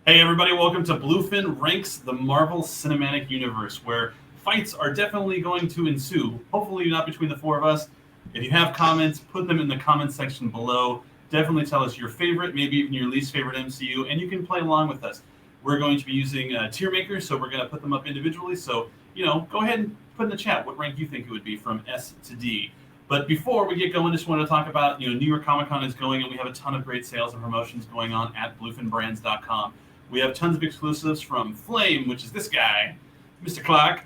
Hey everybody, welcome to Bluefin Ranks the Marvel Cinematic Universe, where fights are definitely going to ensue. Hopefully not between the four of us. If you have comments, put them in the comments section below. Definitely tell us your favorite, maybe even your least favorite MCU, and you can play along with us. We're going to be using tier makers, so we're going to put them up individually. So, go ahead and put in the chat what rank you think it would be from S to D. But before we get going, just want to talk about, New York Comic Con is going, and we have a ton of great sales and promotions going on at bluefinbrands.com. We have tons of exclusives from Flame, which is this guy, Mr. Clark.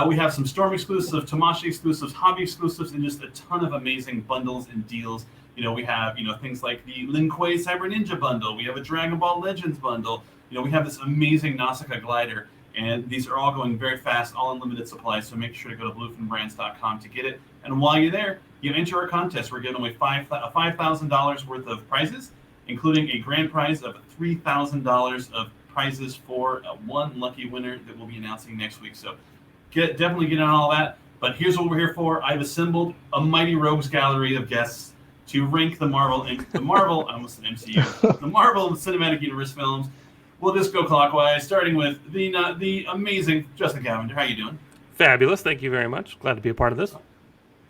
We have some Storm exclusives, Tamashii exclusives, Hobby exclusives, and just a ton of amazing bundles and deals. We have, things like the Lin Kuei Cyber Ninja bundle. We have a Dragon Ball Legends bundle. We have this amazing Nausicaa glider. And these are all going very fast, all in limited supply. So make sure to go to bluefinbrands.com to get it. And while you're there, enter our contest. We're giving away $5,000 worth of prizes, including a grand prize of $3,000 of prizes for one lucky winner that we'll be announcing next week. So definitely get on all that. But here's what we're here for. I've assembled a mighty rogues gallery of guests to rank the Marvel, I almost said MCU, the Marvel Cinematic Universe films. We'll just go clockwise, starting with the amazing Justin Cavender. How you doing? Fabulous. Thank you very much. Glad to be a part of this.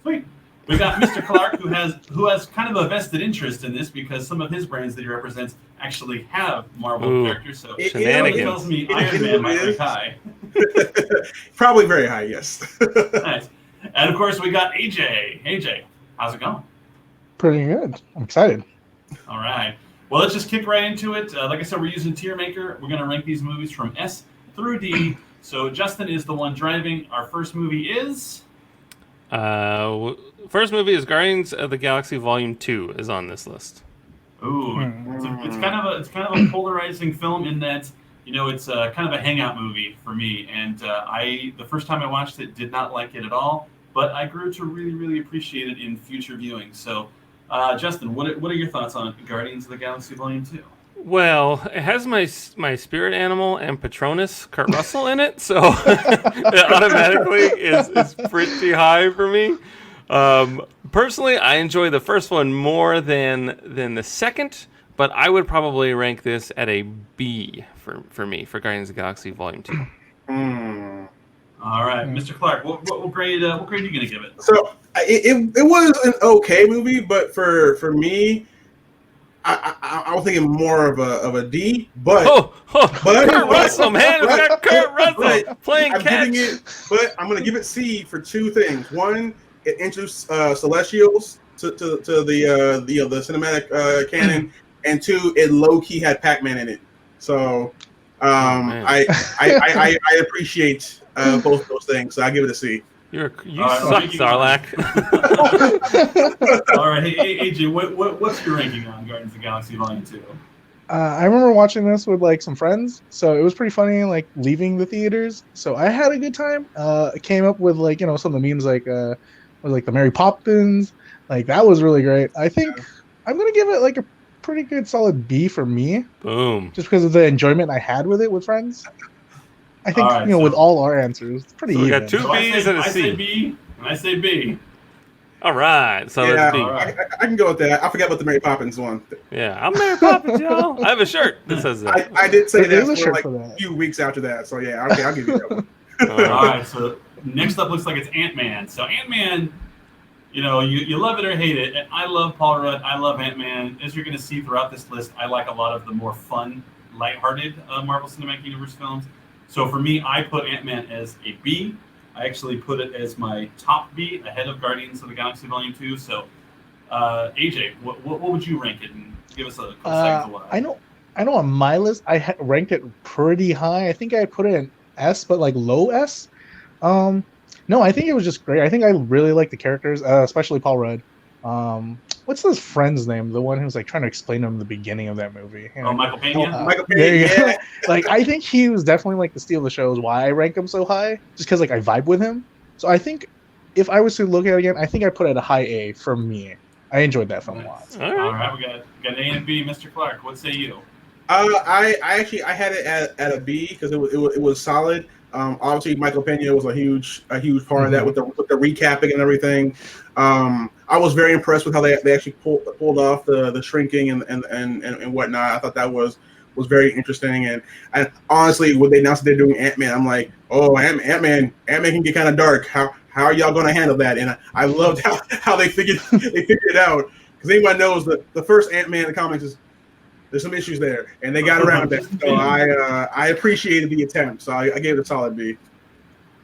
Sweet. We got Mr. Clark, who has kind of a vested interest in this because some of his brands that he represents actually have Marvel characters. So it tells me Iron Man might rank high. Probably very high, yes. Nice. And of course, we got AJ. AJ, how's it going? Pretty good. I'm excited. All right. Well, let's just kick right into it. Like I said, we're using Tier Maker. We're going to rank these movies from S through D. So Justin is the one driving. Our first movie is... First movie is Guardians of the Galaxy Volume 2 is on this list. Ooh, it's kind of a polarizing film in that it's kind of a hangout movie for me. And the first time I watched it, did not like it at all. But I grew to really, really appreciate it in future viewings. So, Justin, what are your thoughts on Guardians of the Galaxy Volume 2? Well, it has my spirit animal and Patronus, Kurt Russell, in it, so it automatically is pretty high for me. Personally, I enjoy the first one more than the second, but I would probably rank this at a B for me, for Guardians of the Galaxy Volume 2. All right, Mr. Clark, what grade are you going to give it? So it was an okay movie, but for me, I was thinking more of a D. But Kurt Russell, man, we got Kurt Russell playing catch. But I'm going to give it C for two things. One, it introduced Celestials to the cinematic canon, and two, it low key had Pac-Man in it. So I appreciate both those things. So I give it a C. You suck, Sarlacc. All right, hey AJ, what's your ranking on Guardians of the Galaxy Volume 2? I remember watching this with some friends, so it was pretty funny. Leaving the theaters, so I had a good time. I came up with some of the memes was the Mary Poppins. That was really great. I think I'm gonna give it a pretty good solid B for me. Boom. Just because of the enjoyment I had with it with friends. I think with all our answers, it's pretty even. We got two B's and a C. I say B, and I say B. All right, so that's B. Right. I can go with that. I forgot about the Mary Poppins one. Yeah, I'm Mary Poppins, y'all. I have a shirt that says that. I did say that for a few weeks after that. So yeah, okay, I'll give you that one. All right, so next up looks like it's Ant-Man. So Ant-Man, you love it or hate it. And I love Paul Rudd. I love Ant-Man. As you're going to see throughout this list, I like a lot of the more fun, lighthearted Marvel Cinematic Universe films. So for me, I put Ant-Man as a B. I actually put it as my top B, ahead of Guardians of the Galaxy Volume 2. So, AJ, what would you rank it? And give us a couple seconds of why. I know on my list, I ranked it pretty high. I think I put it in S, but low S. No, I think it was just great. I think I really like the characters, especially Paul Rudd. What's his friend's name? The one who's trying to explain to him the beginning of that movie. Michael Pena. Michael Pena. Yeah. I think he was definitely the steal of the show. Is why I rank him so high, just because I vibe with him. So I think if I was to look at it again, I think I put it a high A for me. I enjoyed that film a lot. All right, we got A and B. Mr. Clark, what say you? I had it at a B because it was solid. Obviously, Michael Pena was a huge part of that with the recapping and everything. I was very impressed with how they actually pulled off the shrinking and whatnot. I thought that was was very interesting. And honestly, when they announced they're doing Ant-Man, I'm like, oh, Ant-Man can get kind of dark. How are y'all going to handle that? And I loved how they figured it out, because anyone knows that the first Ant-Man in the comics is there's some issues there, and they got around that. So I appreciated the attempt. So I gave it a solid B.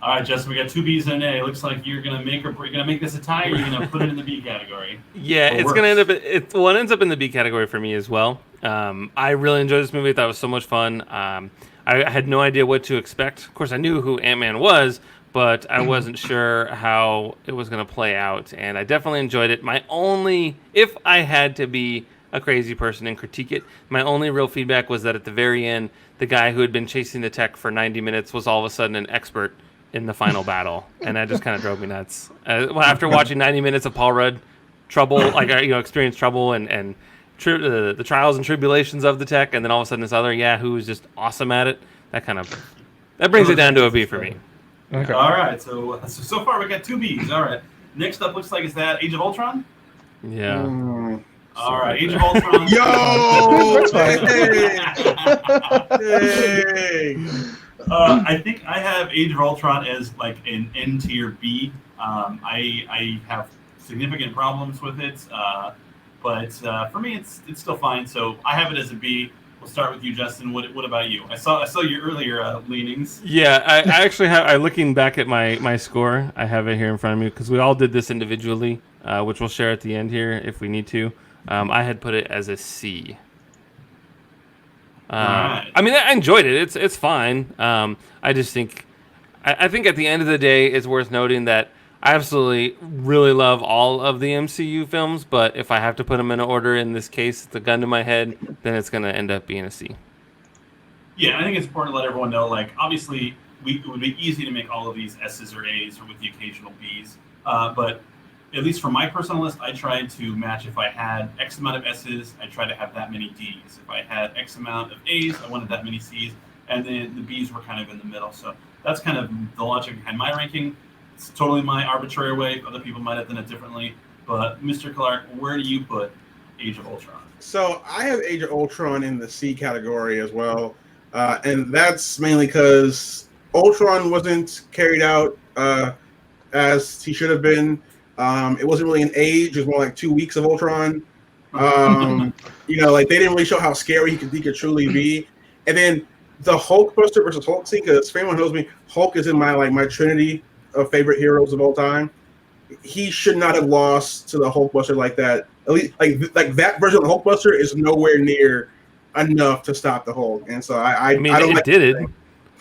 All right, Justin, we got 2 Bs and an A. Looks like you're gonna make this a tie, or you're gonna put it in the B category. Yeah, it's gonna end up. It ends up in the B category for me as well. I really enjoyed this movie. I thought it was so much fun. I had no idea what to expect. Of course, I knew who Ant-Man was, but I wasn't sure how it was gonna play out. And I definitely enjoyed it. If I had to be a crazy person and critique it, my only real feedback was that at the very end, the guy who had been chasing the tech for 90 minutes was all of a sudden an expert in the final battle, and that just kind of drove me nuts. After watching 90 minutes of Paul Rudd experience trouble and the trials and tribulations of the tech, and then all of a sudden this other who is just awesome at it, that brings it down to a B for me. Okay. All right, so far we got 2 Bs. All right, next up looks like is that Age of Ultron. Yeah. All right, Age of Ultron. Yo! Hey! I think I have Age of Ultron as like an N tier B. I have significant problems with it, but for me it's still fine. So I have it as a B. We'll start with you, Justin. What about you? I saw your earlier leanings. Yeah, I actually have. Looking back at my score, I have it here in front of me because we all did this individually, which we'll share at the end here if we need to. I had put it as a C. Right. I mean, I enjoyed it. It's fine. I just think, I think at the end of the day, it's worth noting that I absolutely really love all of the MCU films, but if I have to put them in order in this case, the gun to my head, then it's going to end up being a C. Yeah, I think it's important to let everyone know, like, obviously, it would be easy to make all of these S's or A's or with the occasional B's, but at least for my personal list, I tried to match. If I had X amount of S's, I tried to have that many D's. If I had X amount of A's, I wanted that many C's, and then the B's were kind of in the middle. So that's kind of the logic behind my ranking. It's totally my arbitrary way. Other people might have done it differently. But Mr. Clark, where do you put Age of Ultron? So I have Age of Ultron in the C category as well, and that's mainly because Ultron wasn't carried out as he should have been. It wasn't really an age; it was more like 2 weeks of Ultron. Like they didn't really show how scary he could truly be. And then the Hulkbuster versus Hulk scene, because if anyone knows me, Hulk is in my trinity of favorite heroes of all time. He should not have lost to the Hulkbuster like that. At least like that version of the Hulkbuster is nowhere near enough to stop the Hulk. And so I don't. It did.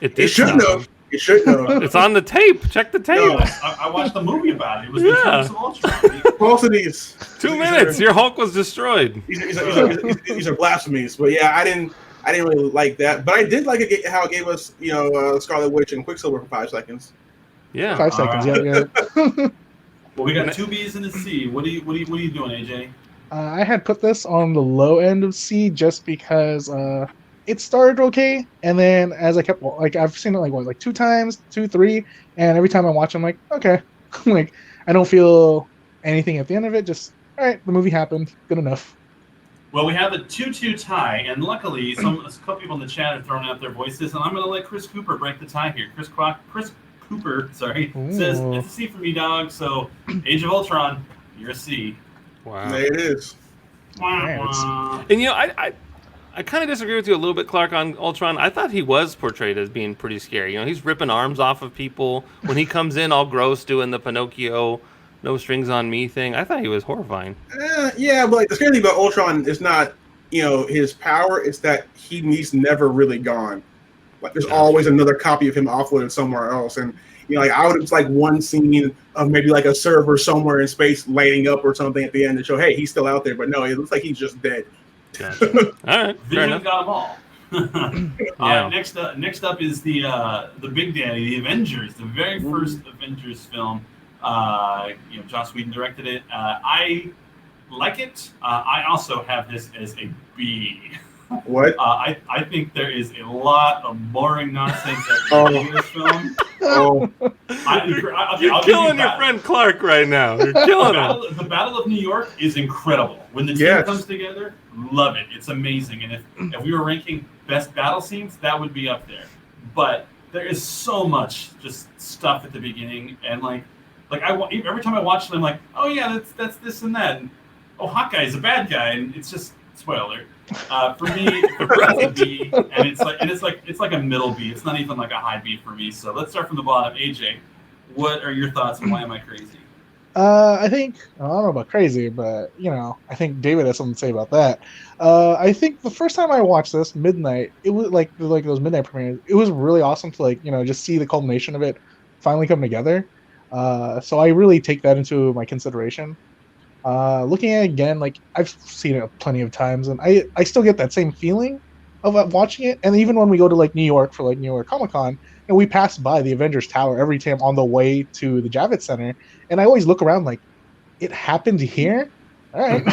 It shouldn't have. It shouldn't have. It's on the tape. Check the tape. No, I watched the movie about it. It was the Age of Ultron. Falsities. 2 minutes. Your Hulk was destroyed. These are blasphemies. But yeah, I didn't really like that. But I did like how it gave us, Scarlet Witch and Quicksilver for 5 seconds. Yeah, 5 seconds. Yeah. Well, we got 2 B's and a C. What are you doing, AJ? I had put this on the low end of C just because it started okay, and then as I kept I've seen it like 2 times, 2, 3, and every time I watch, I'm like, okay, like I don't feel anything at the end of it. Just all right, the movie happened, good enough. Well, we have a 2-2 tie, and luckily, a couple people in the chat have thrown out their voices, and I'm going to let Chris Cooper break the tie here. Chris Cooper, says it's a C for me, dog. So, Age of Ultron, you're a C. Wow. There it is. And I kind of disagree with you a little bit, Clark, on Ultron. I thought he was portrayed as being pretty scary. He's ripping arms off of people. When he comes in all gross doing the Pinocchio, no strings on me thing, I thought he was horrifying. Yeah, but the scary thing about Ultron is not, his power. It's that he's never really gone. Like there's always another copy of him offloaded somewhere else. And, I would have one scene of maybe like a server somewhere in space lighting up or something at the end to show, hey, he's still out there. But no, it looks like he's just dead. Gotcha. All right, fair Vision enough. got them all. All right, next up is the Big Daddy, the Avengers, the very first Avengers film. Joss Whedon directed it. I like it. I also have this as a B. What? I think there is a lot of boring nonsense at the end of this film. Oh, You're killing your friend Clark right now. You're killing him. The Battle of New York is incredible. When the team Yes. comes together, love it. It's amazing. And if we were ranking best battle scenes, that would be up there. But there is so much just stuff at the beginning, and every time I watch it, I'm like, oh yeah, that's this and that. And, oh, Hawkeye is a bad guy, and it's just spoiler. For me, it's a B, and it's like a middle B. It's not even like a high B for me. So let's start from the bottom. AJ, what are your thoughts, and why am I crazy? I think I don't know about crazy, but I think David has something to say about that. I think the first time I watched this midnight, it was like those midnight premieres. It was really awesome to just see the culmination of it finally come together. So I really take that into my consideration. Looking at it again, I've seen it plenty of times, and I still get that same feeling of watching it. And even when we go to New York for New York Comic Con, and we pass by the Avengers Tower every time on the way to the Javits Center, and I always look around like, it happened here. All right.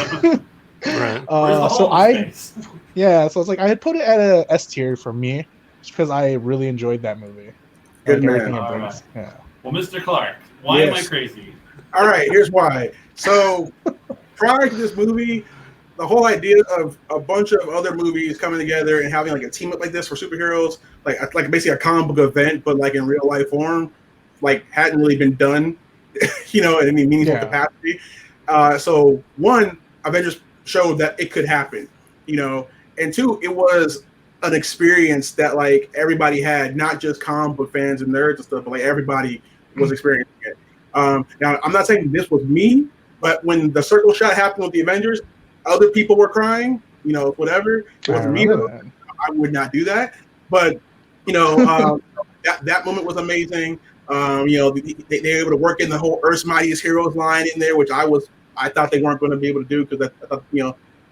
Right. So it's like I had put it at a S tier for me, just because I really enjoyed that movie. Good man. Everything it brings. Right. Yeah. Well, Mr. Clark, why am I crazy? all right. Here's why. So prior to this movie, the whole idea of a bunch of other movies coming together and having a team up like this for superheroes, like basically a comic book event, but in real life form, hadn't really been done, in any meaningful capacity. So one, Avengers showed that it could happen, and two, it was an experience that everybody had, not just comic book fans and nerds and stuff, but everybody was experiencing it. Now, I'm not saying this was me, but when the circle shot happened with the Avengers, other people were crying, whatever. It wasn't me. I would not do that. But, that moment was amazing. They were able to work in the whole Earth's Mightiest Heroes line in there, which I thought they weren't going to be able to do because I thought,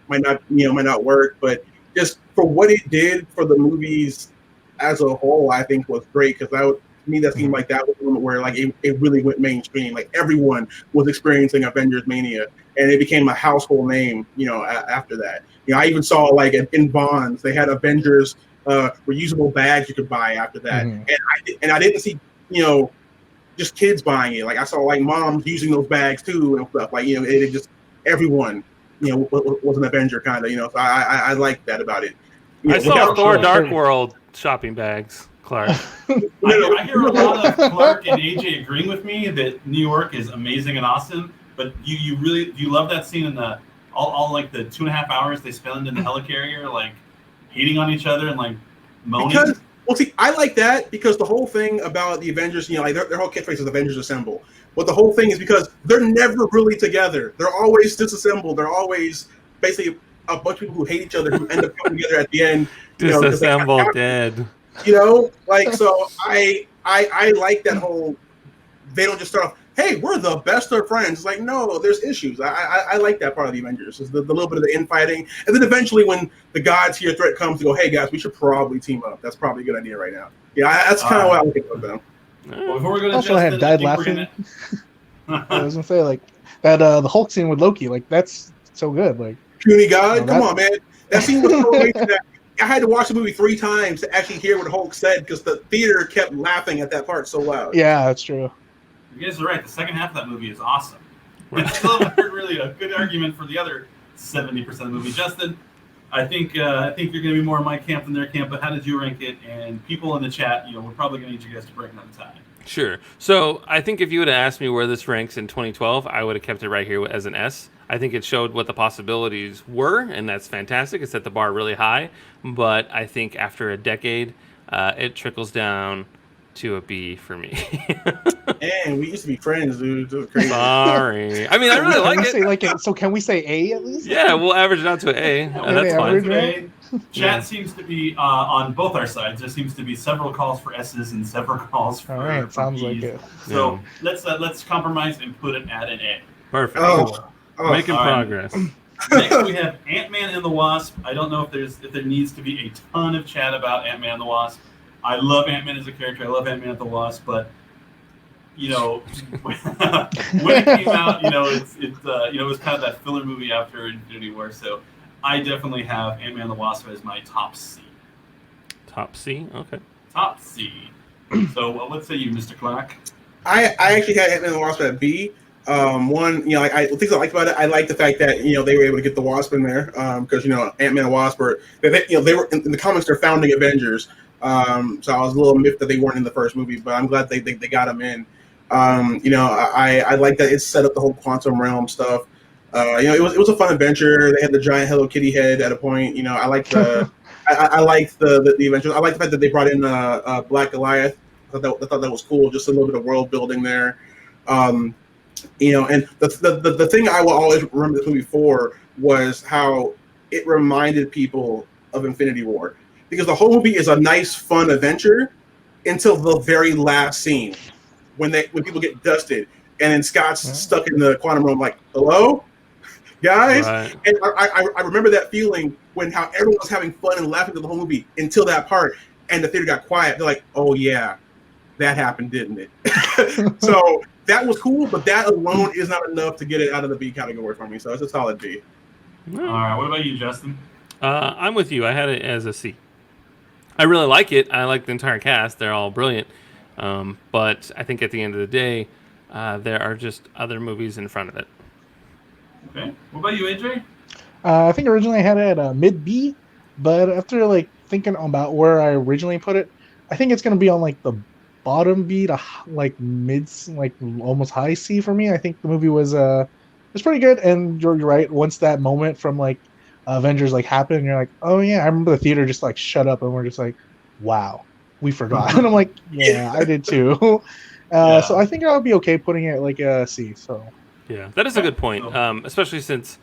might not work. But just for what it did for the movies as a whole, I think was great, because to me, that seemed like that was the moment where it really went mainstream. Everyone was experiencing Avengers Mania, and it became a household name, after that. I even saw in Bonds, they had Avengers reusable bags you could buy after that. Mm-hmm. And I didn't see, just kids buying it. I saw moms using those bags too and stuff. It just, everyone, was an Avenger kind of, so I like that about it. I saw Thor Dark World shopping bags, Clark. I hear a lot of Clark and AJ agreeing with me that New York is amazing and awesome, but you love that scene in the all the 2.5 hours they spend in the helicarrier, hating on each other and moaning. Because, well, see, I like that because the whole thing about the Avengers, their whole catchphrase is Avengers Assemble. But the whole thing is because they're never really together. They're always disassembled. They're always basically a bunch of people who hate each other who end up coming together at the end. Disassembled, dead. So I like that whole. They don't just start off, hey, we're the best of friends. No, there's issues. I like that part of the Avengers, is the little bit of the infighting, and then eventually when the God's Here threat comes to go, hey guys, we should probably team up. That's probably a good idea right now. Yeah, that's kind of what I would think about them. Well, before we go to also, I had died laughing. I was gonna say that the Hulk scene with Loki, that's so good. Puny God, come on, man. That scene was so great. I had to watch the movie 3 times to actually hear what Hulk said because the theater kept laughing at that part so loud. Yeah, that's true. You guys are right. The second half of that movie is awesome. I still haven't heard really a good argument for the other 70% of the movie. Justin, I think you're going to be more in my camp than their camp, but how did you rank it? And people in the chat, we're probably going to need you guys to break another time. Sure. So I think if you would have asked me where this ranks in 2012, I would have kept it right here as an S. I think it showed what the possibilities were, and that's fantastic. It set the bar really high. But I think after a decade, it trickles down to a B for me. Man, we used to be friends, dude. It was crazy. Sorry. I mean, I really like it. So can we say A at least? Yeah, we'll average it out to an A. That's fine. Chat seems to be on both our sides. There seems to be several calls for S's and several calls for All right, sounds B's. like it. So let's compromise and put it at an A. Perfect. Making progress. Next, we have Ant-Man and the Wasp. I don't know if there needs to be a ton of chat about Ant-Man and the Wasp. I love Ant-Man as a character. I love Ant-Man and the Wasp, but when it came out, it was kind of that filler movie after Infinity War. So I definitely have Ant-Man and the Wasp as my top C. Top C? Okay. Top C. So let's say you, Mr. Clark. I actually had Ant-Man and the Wasp at B. One, you know, things I liked about it, I like the fact that, you know, they were able to get the Wasp in there because, you know, Ant-Man and Wasp were, you know, they were in the comics, they're founding Avengers. So I was a little miffed that they weren't in the first movie, but I'm glad they got them in. You know, I like that it set up the whole quantum realm stuff. You know, it was a fun adventure. They had the giant Hello Kitty head at a point. You know, I liked the I liked the adventure. I liked the fact that they brought in Black Goliath. I thought that was cool. Just a little bit of world building there. You know, and the thing I will always remember this movie for was how it reminded people of Infinity War, because the whole movie is a nice, fun adventure until the very last scene when people get dusted and then Scott's stuck in the quantum realm. Like, hello, guys, Right. and I remember that feeling when how everyone was having fun and laughing through the whole movie until that part, and the theater got quiet. They're like, oh yeah, that happened, didn't it? So that was cool, but that alone is not enough to get it out of the B category for me. So it's a solid B. All right. What about you, Justin? I'm with you. I had it as a C. I really like it. I like the entire cast. They're all brilliant. But I think at the end of the day, there are just other movies in front of it. Okay. What about you, AJ? I think originally I had it at mid B, but after like thinking about where I originally put it, I think it's gonna be on like the bottom B to like mid, like almost high C for me. I think the movie was pretty good, and you're right. Once that moment from like Avengers like happened, you're like, oh yeah, I remember the theater just like shut up, and we're just like, wow, we forgot. And I'm like, yeah, I did too. So I think I'll be okay putting it like a C. So yeah, that is a good point, especially since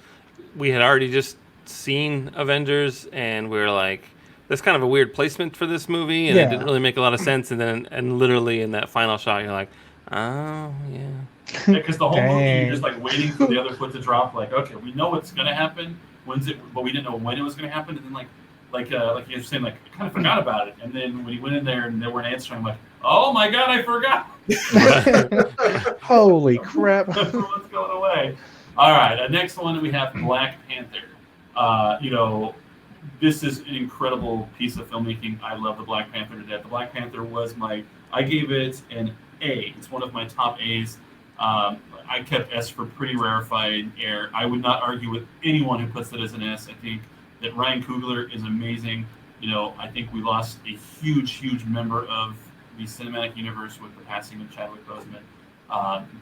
we had already just seen Avengers, and we were like, that's kind of a weird placement for this movie, and it didn't really make a lot of sense. And then, and literally in that final shot, you're like, oh yeah. Because the whole movie, you're just like waiting for the other foot to drop. Like, okay, we know what's gonna happen. When's it? But we didn't know when it was gonna happen. And then like you were saying, like I kind of forgot about it. And then when he went in there and they weren't answering, I'm like, oh my god, I forgot. Holy crap! What's going away? All right, next one we have Black Panther. You know, this is an incredible piece of filmmaking. I love the Black Panther to death. The Black Panther was I gave it an A. It's one of my top A's. I kept S for pretty rarefied air. I would not argue with anyone who puts it as an S. I think that Ryan Coogler is amazing. You know, I think we lost a huge member of the cinematic universe with the passing of Chadwick Boseman.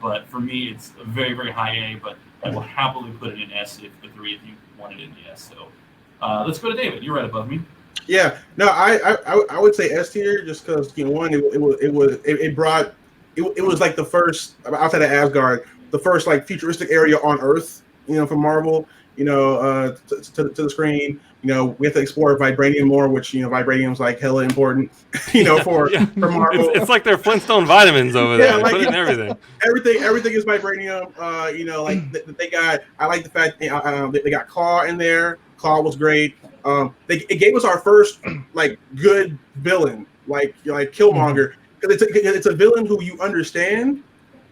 But for me, it's a very high A, but I will happily put it in S if the three of you wanted it in the S. So let's go to David. You're right above me. Yeah, no, I would say S tier just because, you know, one, it was like the first outside of Asgard, the first like futuristic area on Earth, you know, from Marvel, you know, to the screen. You know, we have to explore vibranium more, which, you know, vibranium's like hella important, you know, for Marvel. It's like their Flintstone vitamins over there. They put it in everything. Everything is vibranium. You know, like they got. I like the fact they got Claw in there. Claw was great. It gave us our first like good villain, like Killmonger, because it's a villain who you understand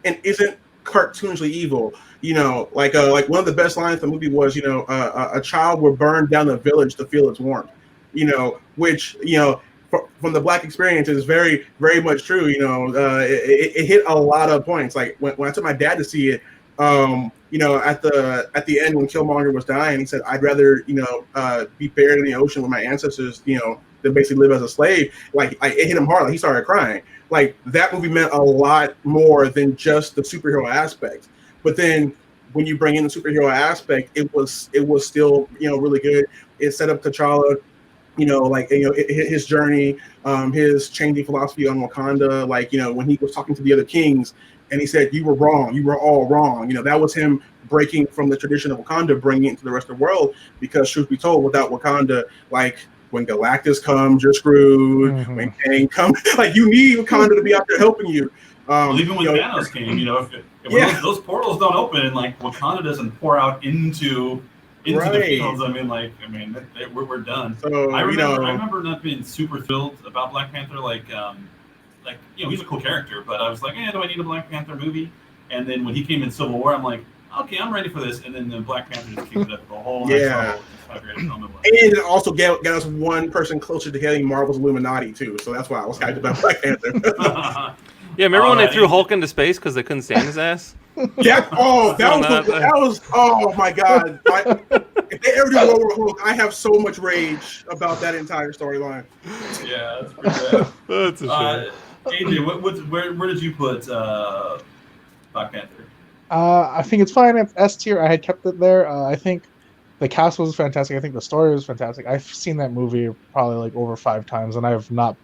and isn't cartoonishly evil. You know, like one of the best lines in the movie was, you know, a child will burn down the village to feel its warmth. You know, which, you know, from the Black experience is very much true. You know, it hit a lot of points. Like when I took my dad to see it, you know, at the end when Killmonger was dying, he said, "I'd rather, you know, be buried in the ocean with my ancestors, you know, than basically live as a slave." Like it hit him hard. Like he started crying. Like that movie meant a lot more than just the superhero aspect. But then when you bring in the superhero aspect, it was still, you know, really good. It set up T'Challa, you know, like, you know, his journey, his changing philosophy on Wakanda. Like, you know, when he was talking to the other kings and he said, "You were wrong. You were all wrong." You know, that was him breaking from the tradition of Wakanda, bringing it into the rest of the world. Because truth be told, without Wakanda, like when Galactus comes, you're screwed. When Kang comes, like you need Wakanda to be out there helping you. Well, even when Thanos came, you know, if those portals don't open and like Wakanda doesn't pour out into the fields, I mean, we're done. So I remember not being super thrilled about Black Panther, like you know, he's a cool character, but I was like, do I need a Black Panther movie? And then when he came in Civil War, I'm like, okay, I'm ready for this, and then the Black Panther just kicked it up the whole Yeah. next level. Just how great a film it was. And it also got us one person closer to getting Marvel's Illuminati too. So that's why I was hyped about Black Panther. Yeah, remember when they Alrighty. threw Hulk into space because they couldn't stand his ass? Yeah. Oh, that was. Oh my God. If they ever do Lower Hulk, I have so much rage about that entire storyline. Yeah, that's pretty bad. That's a shame. AJ, where did you put Black Panther? I think it's fine. It's S tier. I had kept it there. I think the cast was fantastic. I think the story was fantastic. I've seen that movie probably like over 5 times, and I have not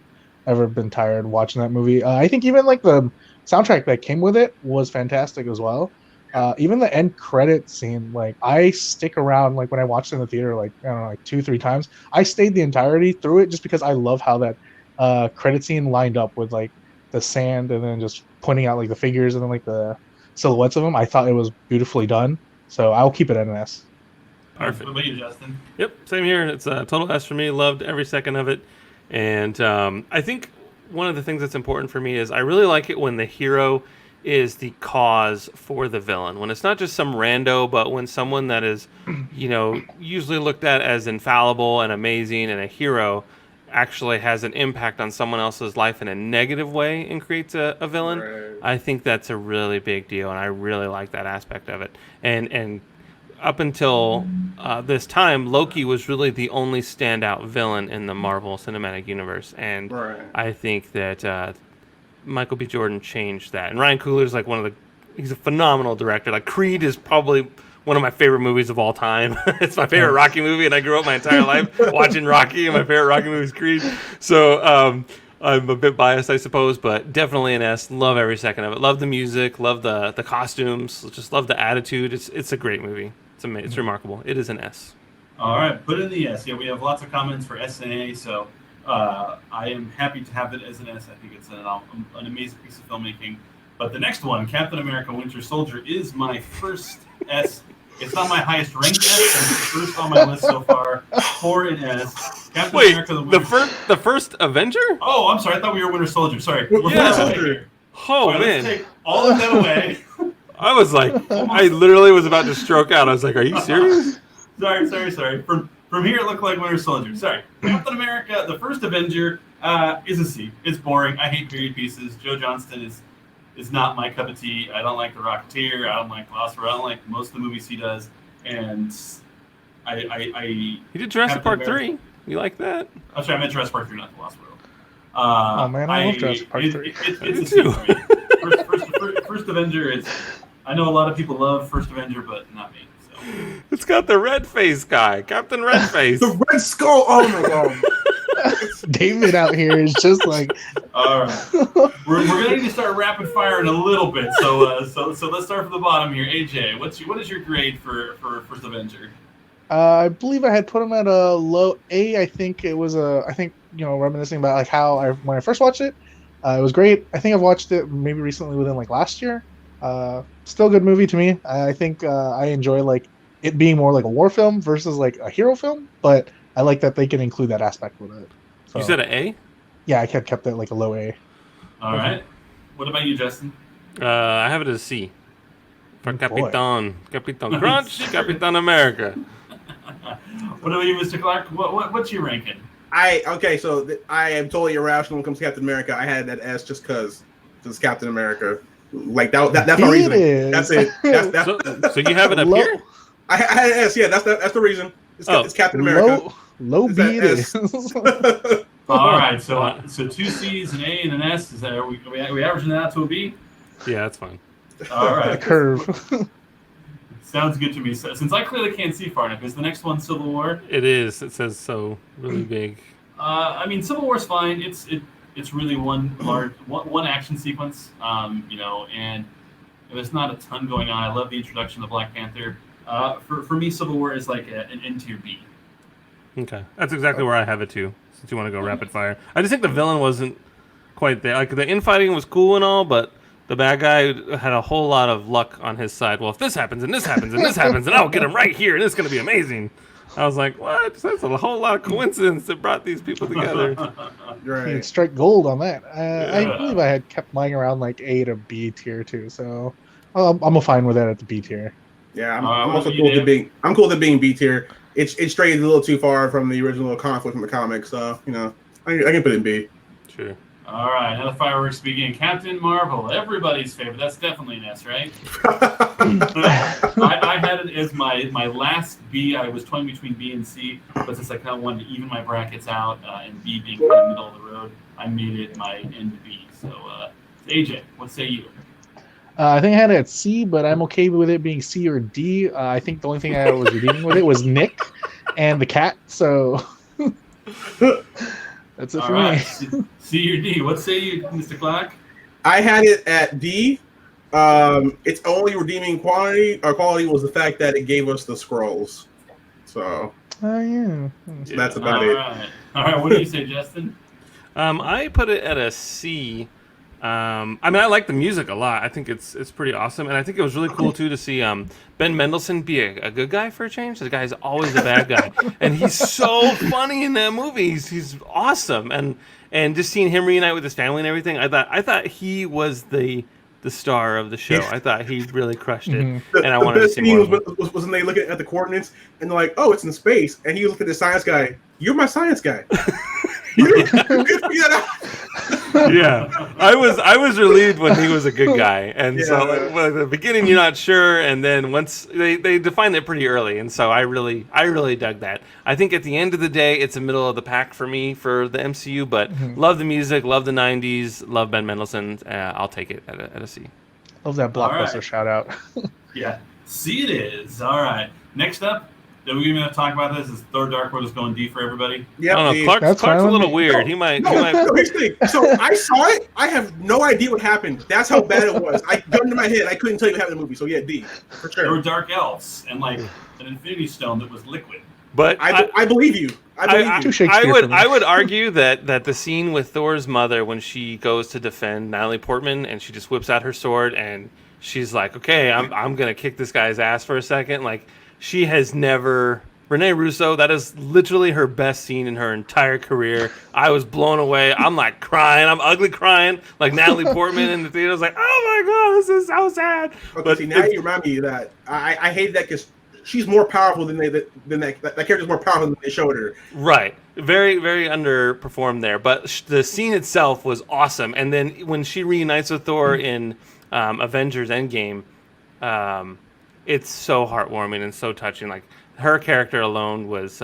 ever been tired watching that movie. I think even like the soundtrack that came with it was fantastic as well. Even the end credit scene, like I stick around, like when I watched it in the theater, like I don't know, like 2-3 times. I stayed the entirety through it just because I love how that credit scene lined up with like the sand and then just pointing out like the figures and then like the silhouettes of them. I thought it was beautifully done, so I'll keep it at an S. Perfect. What about you, Justin? Yep, same here. It's a total S for me. Loved every second of it. And I think one of the things that's important for me is I really like it when the hero is the cause for the villain. When it's not just some rando, but when someone that is, usually looked at as infallible and amazing and a hero actually has an impact on someone else's life in a negative way and creates a villain. Right. I think that's a really big deal, and I really like that aspect of it. And up until this time, Loki was really the only standout villain in the Marvel Cinematic Universe, and Right. I think that Michael B. Jordan changed that. And Ryan Coogler's like he's a phenomenal director. Like Creed is probably one of my favorite movies of all time. It's my favorite Rocky movie, and I grew up my entire life watching Rocky, and my favorite Rocky movie is Creed. So I'm a bit biased, I suppose, but definitely an S. Love every second of it. Love the music, love the costumes, just love the attitude. It's a great movie. It's amazing. It's remarkable. It is an S. All right, put in the S. Yeah, we have lots of comments for S and A, so I am happy to have it as an S. I think it's an amazing piece of filmmaking. But the next one, Captain America: Winter Soldier, is my first S. It's not my highest ranked S, but it's the first on my list so far for an S. Captain Wait, America: the first Avenger? Oh, I'm sorry. I thought we were Winter Soldier. Sorry. Yeah. Winter Soldier. Oh, All right, man. let's take all of that away. I was like, I literally was about to stroke out. I was like, are you serious? Sorry. From here, it looked like Winter Soldier. Sorry. Captain America, the first Avenger, is a C. It's boring. I hate period pieces. Joe Johnston is not my cup of tea. I don't like The Rocketeer. I don't like Philosopher. I don't like most of the movies he does. And He did Jurassic Park 3. You like that? I'm sorry, I meant Jurassic Park 3, not Philosopher. Oh man, I love Jurassic Park 3. It's I do a C too. for me. First Avenger is. I know a lot of people love First Avenger, but not me. So. It's got the red face guy, Captain Red Face. The Red Skull. Oh my God. David out here is just like, All right, we're gonna need to start rapid fire in a little bit. So let's start from the bottom here. AJ, what is your grade for First Avenger? I believe I had put him at a low A. I think it was reminiscing about like how when I first watched it, it was great. I think I've watched it maybe recently within like last year. Still a good movie to me. I think I enjoy like it being more like a war film versus like a hero film, but I like that they can include that aspect with it. So, You said an A? yeah, I kept it like a low A. All right. What about you, Justin? I have it as a C. For Oh, boy. Capitan Crunch, Capitan America. What about you, Mr. Clark? What's your ranking? I am totally irrational when it comes to Captain America. I had that S just because it's Captain America. Like that's my reason. That's it. So you have it up Low- here? I had an S. Yeah, that's the reason. It's Captain America. Low Is B that it is. All right, so 2 C's, an A, and an S. Is that are we averaging that out to a B? Yeah, that's fine. All The right, curve. sounds good to me. So, since I clearly can't see far enough, is the next one Civil War? It is. It says so really big. I mean, Civil War's fine. It's really one action sequence, and there's not a ton going on. I love the introduction of Black Panther. For me, Civil War is like an N tier B. Okay. That's exactly where I have it too, since you want to go rapid fire. I just think the villain wasn't quite there. Like, the infighting was cool and all, but the bad guy had a whole lot of luck on his side. Well, if this happens, and this happens, and this happens, and I'll get him right here, and it's going to be amazing. I was like, what? That's a whole lot of coincidence that brought these people together. Right. You'd strike gold on that. I believe I had kept lying around like A to B tier too, so I'm fine with that at the B tier. Yeah, I'm what also about cool you, with it being B tier. It strayed a little too far from the original conflict from the comics, so I can put it in B. Sure. All right, now the fireworks begin. Captain Marvel, everybody's favorite. That's definitely an S, right? I had it as my last B. I was toying between B and C, but since I kind of wanted to even my brackets out, and B being kind of middle of the road, I made it my end B. So, AJ, what say you? I think I had it at C, but I'm okay with it being C or D. I think the only thing I was redeeming with it was Nick and the cat. So that's it All for right, me. C or D. What say you, Mr. Clark? I had it at D. Its only redeeming quality was the fact that it gave us the scrolls. So Yeah. that's about it. All right. What do you say, Justin? I put it at a C. I mean, I like the music a lot. I think it's pretty awesome, and I think it was really cool too to see Ben Mendelsohn be a good guy for a change. The guy's always a bad guy, and he's so funny in that movie. He's awesome, and just seeing him reunite with his family and everything. I thought he was the star of the show. I thought he really crushed it, and I wanted to see more. The best scene was when they look at the coordinates and they're like, "Oh, it's in space," and he looked at the science guy. You're my science guy. Yeah, I was relieved when he was a good guy, and so at the beginning you're not sure, and then once they defined it pretty early, and so I really dug that. I think at the end of the day, it's a middle of the pack for me for the MCU, but love the music, love the '90s, love Ben Mendelsohn. I'll take it at a C. Love that blockbuster shout out. Yeah, C it is. All right. Next up, are we going to talk about this? Is Thor Dark World is going D for everybody? Yeah, I don't know. Clark's a little weird. He might. Here's the thing. So I saw it. I have no idea what happened. That's how bad it was. I got into my head. I couldn't tell you what happened in the movie. So yeah, D for sure. There were dark elves and like an Infinity Stone that was liquid. But I believe you. I would argue that the scene with Thor's mother when she goes to defend Natalie Portman and she just whips out her sword and she's like, okay, I'm gonna kick this guy's ass for a second. Like she has never. Renee Russo, that is literally her best scene in her entire career. I was blown away. I'm like crying. I'm ugly crying. Like Natalie Portman in the theater. I was like, oh my God, this is so sad. Okay, but see, now you remind me of that. I hate that because she's more powerful than that character's more powerful than they showed her. Right. Very, very underperformed there. But the scene itself was awesome. And then when she reunites with Thor in Avengers Endgame, it's so heartwarming and so touching. Like her character alone was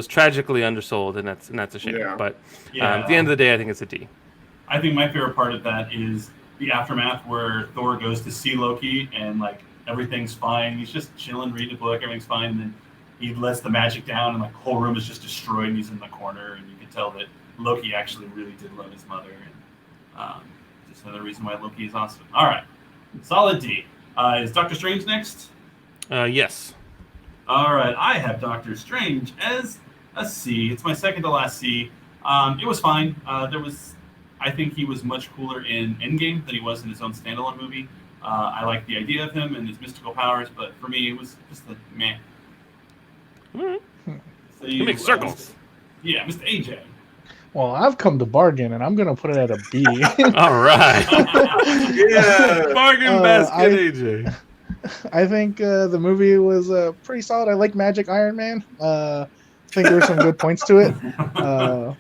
tragically undersold, and that's a shame. Yeah. But at the end of the day, I think it's a D. I think my favorite part of that is the aftermath where Thor goes to see Loki and like everything's fine. He's just chilling, reading a book, everything's fine, and then he lets the magic down, and like the whole room is just destroyed. And he's in the corner, and you can tell that Loki actually really did love his mother, and just another reason why Loki is awesome. All right, solid D. Is Doctor Strange next? Yes. All right, I have Doctor Strange as a C. It's my second to last C. It was fine. I think he was much cooler in Endgame than he was in his own standalone movie. I like the idea of him and his mystical powers, but for me, it was just a meh. All right. So you make circles. Yeah, Mr. AJ. Well, I've come to bargain, and I'm going to put it at a B. All right. Yeah. Bargain basket, AJ. I think the movie was pretty solid. I like Magic Iron Man. I think there were some good points to it.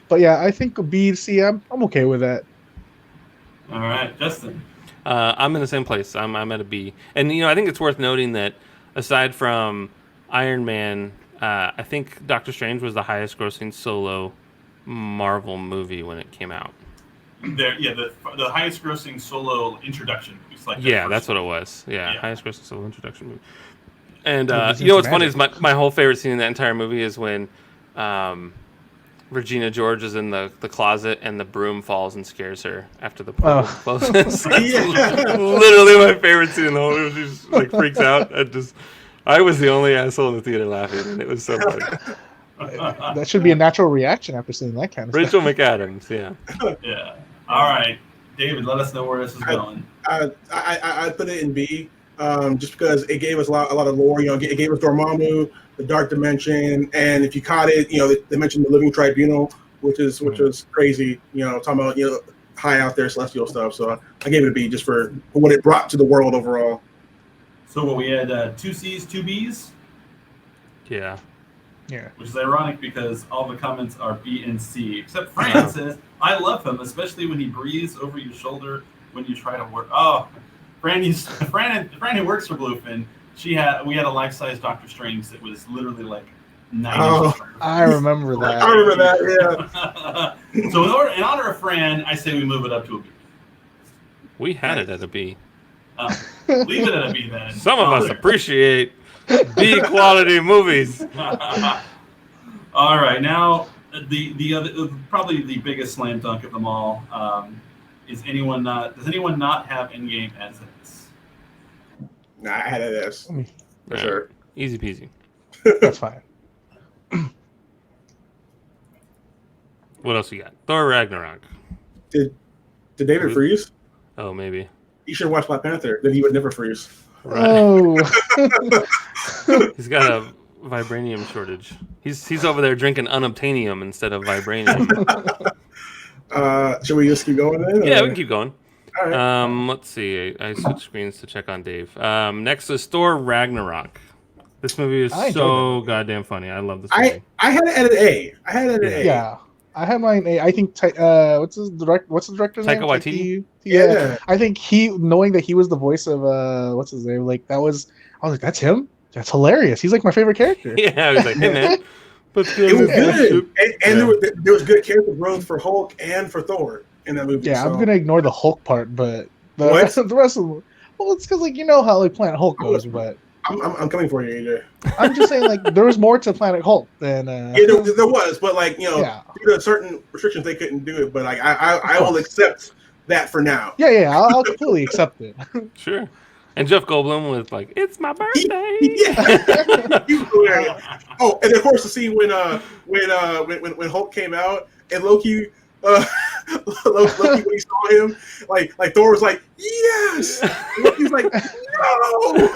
But yeah, I think B, C, I'm okay with that. All right, Justin. I'm in the same place. I'm at a B. And, I think it's worth noting that aside from Iron Man, I think Doctor Strange was the highest grossing solo Marvel movie when it came out. The highest grossing solo introduction. Like that's what it was. Yeah, highest grossing solo introduction movie. And what's funny is my whole favorite scene in that entire movie is when Regina George is in the closet and the broom falls and scares her after the portal closes. That's literally my favorite scene in the whole movie. She just like freaks out. I was the only asshole in the theater laughing, and it was so funny. That should be a natural reaction after seeing that kind of Rachel stuff. McAdams, yeah. Yeah. All right, David, let us know where this is going. I put it in B, just because it gave us a lot of lore. It gave us Dormammu, the Dark Dimension, and if you caught it, they mentioned the Living Tribunal, which is crazy. Talking about high out there celestial stuff. So I gave it a B just for what it brought to the world overall. So what we had 2 C's, 2 B's, Yeah. Yeah. which is ironic because all the comments are B and C. Except Fran says, "I love him, especially when he breathes over your shoulder when you try to work." Oh, Fran who works for Bluefin, we had a life-size Doctor Strange that was literally like 9 inches. I remember that. I remember that. Yeah. So in honor of Fran, I say we move it up to a B. We had it at a B. Leave it at a B then. Some of us appreciate B quality movies. All right, now the other probably the biggest slam dunk of them all does anyone not have Endgame as S? Nah, I had it as for sure. Easy peasy. That's fine. What else you got? Thor Ragnarok. Did David freeze? Oh, maybe. You should watch Black Panther. Then he would never freeze. Right. Oh. He's got a vibranium shortage. He's over there drinking unobtainium instead of vibranium. Should we just keep going then? Yeah, we can keep going. All right. Let's see. I switched screens to check on Dave. Next is Thor Ragnarok. This movie is so goddamn funny. I love this movie. I had it at an A. I had it at an A. Yeah. I had mine A. I think what's the director's name? Taika Waititi? Yeah. I think knowing that he was the voice of what's his name? Like I was like, that's him? That's hilarious. He's like my favorite character. Yeah, I was like, hey man. It was good. And there was good character growth for Hulk and for Thor in that movie. Yeah, so. I'm gonna ignore the Hulk part, but the What? rest of them, well, it's because like you know how like Planet Hulk goes, but I'm coming for you, AJ. I'm just saying like there was more to Planet Hulk than Yeah, there was, but like due to certain restrictions they couldn't do it. But like I will accept that for now. Yeah, I'll completely accept it. Sure. And Jeff Goldblum was like, "It's my birthday." Yeah. He was hilarious. Oh, and of course the scene when Hulk came out and Loki when he saw him, like Thor was like, "Yes." And Loki's like, "No."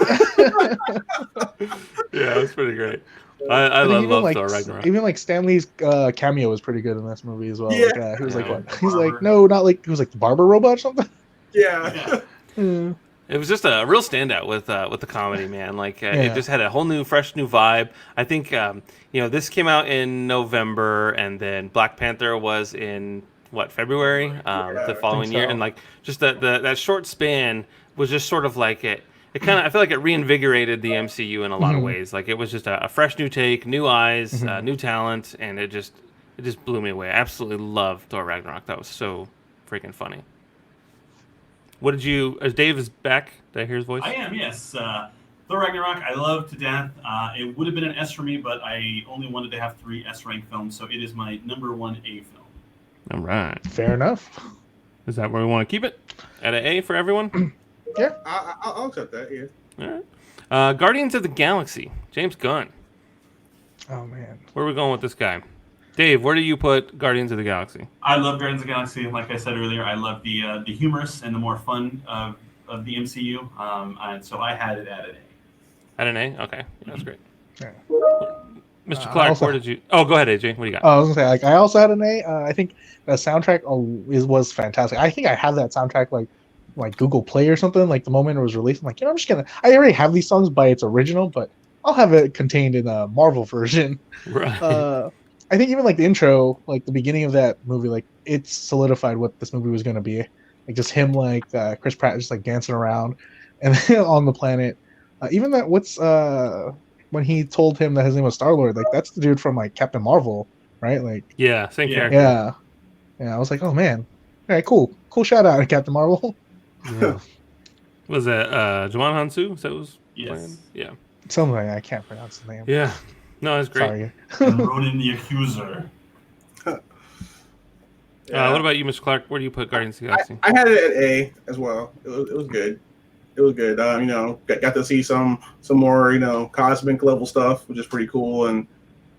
Yeah, that's pretty great. I love like, Thor Ragnarok. Even like Stanley's cameo was pretty good in this movie as well. Yeah. Like, he was like, Yeah. what? He's like, no, not like he was like the barber robot or something. Yeah. Yeah. It was just a real standout with the comedy, man. Like it just had a whole fresh new vibe. I think this came out in November, and then Black Panther was in February the following year, and like just that short span was just sort of like it kind of I feel like it reinvigorated the MCU in a lot of ways. Like it was just a fresh new take, new eyes, new talent, and it just blew me away. I absolutely loved Thor Ragnarok. That was so freaking funny. What did you? As Dave is back, did I hear his voice? I am, yes. Thor Ragnarok, I love to death. It would have been an S for me, but I only wanted to have 3 S-ranked films, so it is my number 1 A film. All right. Fair enough. Is that where we want to keep it? At an A for everyone? Yeah. I'll accept that. Yeah. All right. Guardians of the Galaxy. James Gunn. Oh man. Where are we going with this guy? Dave, where do you put Guardians of the Galaxy? I love Guardians of the Galaxy. Like I said earlier, I love the humorous and the more fun of the MCU. And so I had it at an A. At an A? Okay. Yeah, that's great. Yeah. Mr. Clark, where did you... Oh, go ahead, AJ. What do you got? I was gonna say, like, I also had an A. I think the soundtrack was fantastic. I think I have that soundtrack like Google Play or something. Like the moment it was released, I'm like, I'm just gonna. I already have these songs by its original, but I'll have it contained in a Marvel version. Right. I think even like the intro, like the beginning of that movie, like it solidified what this movie was gonna be. Like just him, like Chris Pratt, just like dancing around, and then on the planet. Even that when he told him that his name was Star-Lord, like that's the dude from like Captain Marvel, right? Like yeah, same character. Yeah. I was like, oh man, all right, cool shout out to Captain Marvel. Yeah. Was that Juwan Hansu? Is that was Yes. playing? Yeah. Something I can't pronounce his name. Yeah. No, that's great. Sorry. And Ronan the Accuser. What about you, Mr. Clark? Where do you put Guardians of the Galaxy? I had it at A as well. It was good. It was good. Got to see some more cosmic level stuff, which is pretty cool, and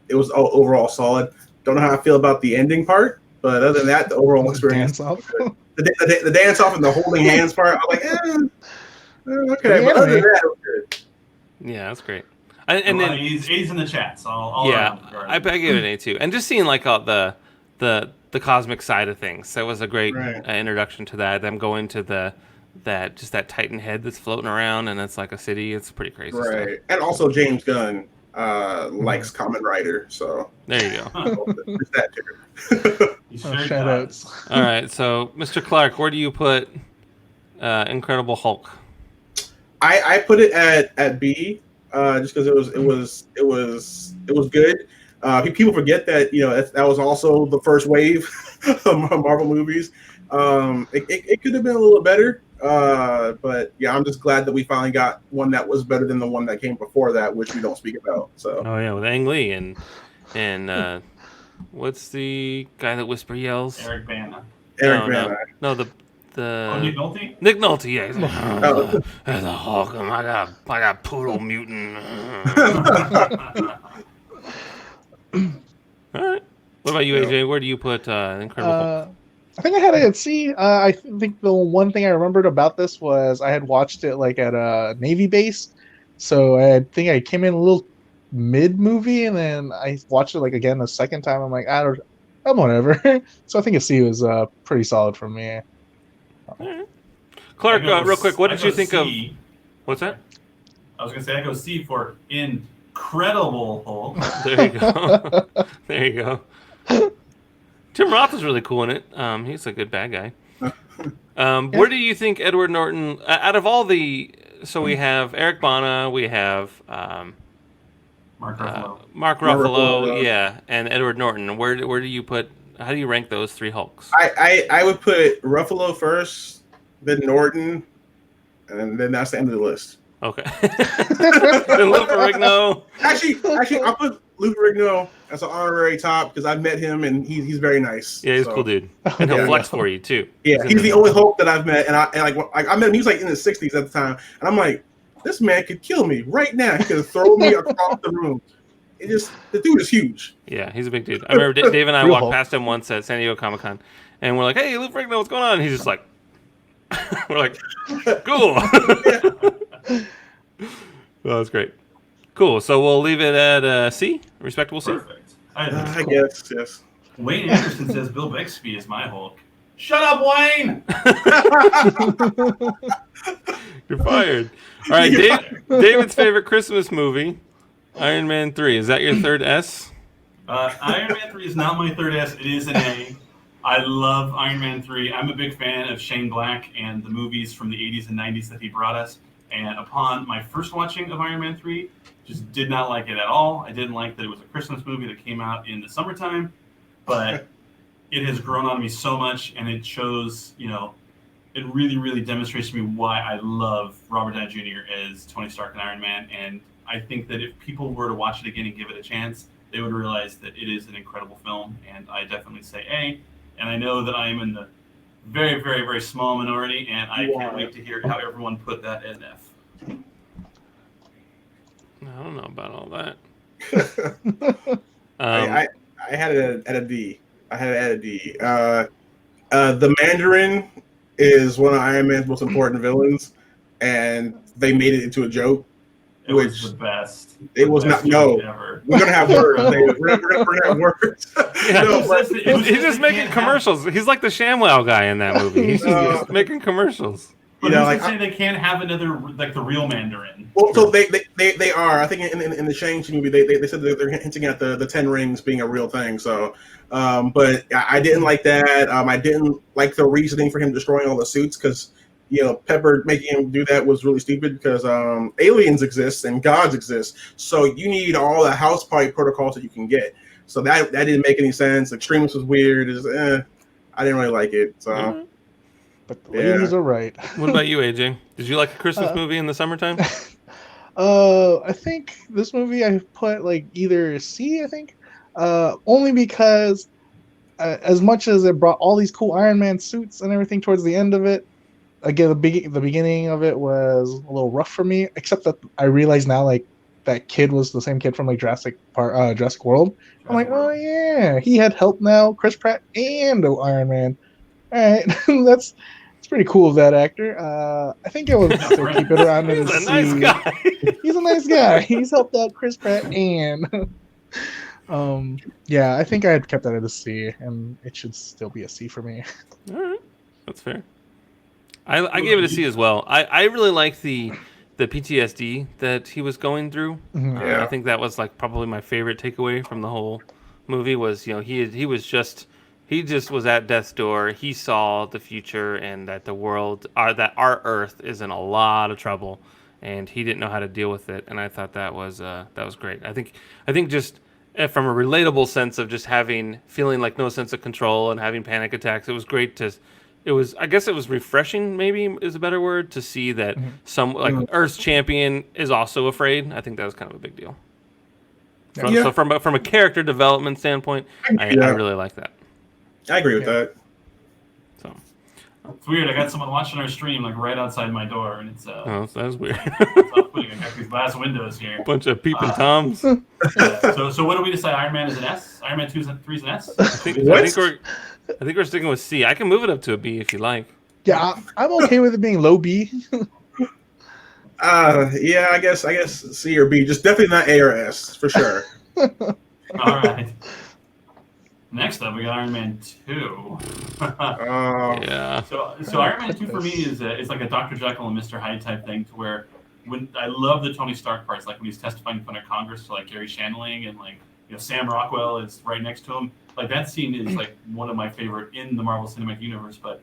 it was overall solid. Don't know how I feel about the ending part, but other than that, the overall experience. Dance off. The dance off and the holding hands part, I was like, okay. But other than that, it was good. Yeah, that's great. And then A's in the chat. So I gave it an A too. And just seeing like all the cosmic side of things, that was a great introduction to that. Them going to the that Titan head that's floating around, and it's like a city. It's pretty crazy stuff. Right, and also James Gunn likes Kamen Rider, so There you go. there's that too. He sure Shout does. outs. All right, so Mr. Clark, where do you put Incredible Hulk? I put it at B, just because it was good. People forget that that was also the first wave of Marvel movies. It could have been a little better, but yeah, I'm just glad that we finally got one that was better than the one that came before that, which we don't speak about. So Oh yeah, with Ang Lee and what's the guy that whisper yells? Eric Bana. Eric Bana. No, the Nick Nolte? Nick Nolte, yeah. He's like, Oh. There's a Hulk. I got poodle mutant. All right. What about you, AJ? Where do you put Incredible Hulk? I think I had it at C. I think the one thing I remembered about this was I had watched it like at a Navy base, so I think I came in a little mid movie, and then I watched it like again the second time. I'm like, I'm whatever. So I think a C was pretty solid for me. Clark, I go real quick, what I did go you think of? C. What's that? I was gonna say I go C for Incredible Hulk. There you go. There you go. Tim Roth is really cool in it. He's a good bad guy. Where do you think Edward Norton, out of all the, so we have Eric Bana, we have Mark Ruffalo. Mark Ruffalo, yeah, and Edward Norton. Where do you put? How do you rank those three Hulks? I would put Ruffalo first, then Norton, and then that's the end of the list. Okay. Then Lou Ferrigno. Actually, I'll put Lou Ferrigno as an honorary top because I've met him and he's very nice. Yeah, he's a cool dude, and he'll flex for you too. Yeah, he's the only Hulk that I've met, and I met him. He was like in his 60s at the time, and I'm like, this man could kill me right now. He could throw me across the room. The dude is huge. Yeah, he's a big dude. I remember Dave and I Real walked Hulk. past him once at San Diego Comic Con, and we're like, "Hey, Lou Ferrigno, what's going on?" And he's just like, "We're like, cool." Well, that's great. Cool. So we'll leave it at C. Respectable C. Perfect. I guess, yes. Wayne Anderson says Bill Bixby is my Hulk. Shut up, Wayne! You're fired. All right, David's favorite Christmas movie, Iron Man 3. Is that your third S? Iron Man 3 is not my third S. It is an A. I love Iron Man 3. I'm a big fan of Shane Black and the movies from the 80s and 90s that he brought us. And upon my first watching of Iron Man 3, just did not like it at all. I didn't like that it was a Christmas movie that came out in the summertime. But it has grown on me so much, and it shows, it really, really demonstrates to me why I love Robert Downey Jr. as Tony Stark and Iron Man. And I think that if people were to watch it again and give it a chance, they would realize that it is an incredible film. And I definitely say A. And I know that I am in the very, very, very small minority, and I can't wait to hear how everyone put that as F. I don't know about all that. I had it at a D. I had it at a D. The Mandarin is one of Iron Man's most important villains, and they made it into a joke. It was the best. It was not. No, ever. we're gonna have words. We're gonna have words. Yeah. No, but He's just making commercials. He's like the ShamWow guy in that movie. He's just making commercials. But who's to say they can't have another, like the real Mandarin? Well, so they are. I think in the Shang-Chi movie, they said that they're hinting at the 10 rings being a real thing. So, but I didn't like that. I didn't like the reasoning for him destroying all the suits because, Pepper making him do that was really stupid because aliens exist and gods exist. So you need all the house party protocols that you can get. So that didn't make any sense. Extremis was weird. I didn't really like it. So. But the ladies are right. What about you, AJ? Did you like a Christmas movie in the summertime? I think this movie I put like either C. I think, only because as much as it brought all these cool Iron Man suits and everything towards the end of it, again the beginning of it was a little rough for me. Except that I realize now like that kid was the same kid from like Jurassic World. I'm like, oh yeah, he had help now, Chris Pratt and Iron Man. All right, it's pretty cool of that actor. I think I would still keep it around in He's the a nice C. guy. He's a nice guy. He's helped out Chris Pratt and yeah, I think I had kept that at a C, and it should still be a C for me. All right, that's fair. I gave it a C as well. I really liked the PTSD that he was going through. Mhm. Yeah. I think that was like probably my favorite takeaway from the whole movie was, you know, he just was at death's door. He saw the future and that that our Earth is in a lot of trouble, and he didn't know how to deal with it. And I thought that was great. I think just from a relatable sense of just feeling like no sense of control and having panic attacks, it was great to. I guess it was refreshing, maybe is a better word, to see that some like Earth's champion is also afraid. I think that was kind of a big deal. So from a character development standpoint, I really like that. I agree with that. So It's weird. I got someone watching our stream like right outside my door, and it's that was weird. it's off-putting. I got these glass windows here. Bunch of peeping toms. Yeah. So what do we decide? Iron Man is an S. Iron Man 2 is 3 is an S. I think we're sticking with C. I can move it up to a B if you like. Yeah, I'm okay with it being low B. Yeah, I guess C or B. Just definitely not A or S for sure. All right. Next up, we got Iron Man 2. Yeah. So Iron Man 2 for me is like a Dr. Jekyll and Mr. Hyde type thing, to where when I love the Tony Stark parts, like when he's testifying in front of Congress to like Gary Shandling and like Sam Rockwell is right next to him. Like that scene is like one of my favorite in the Marvel Cinematic Universe. But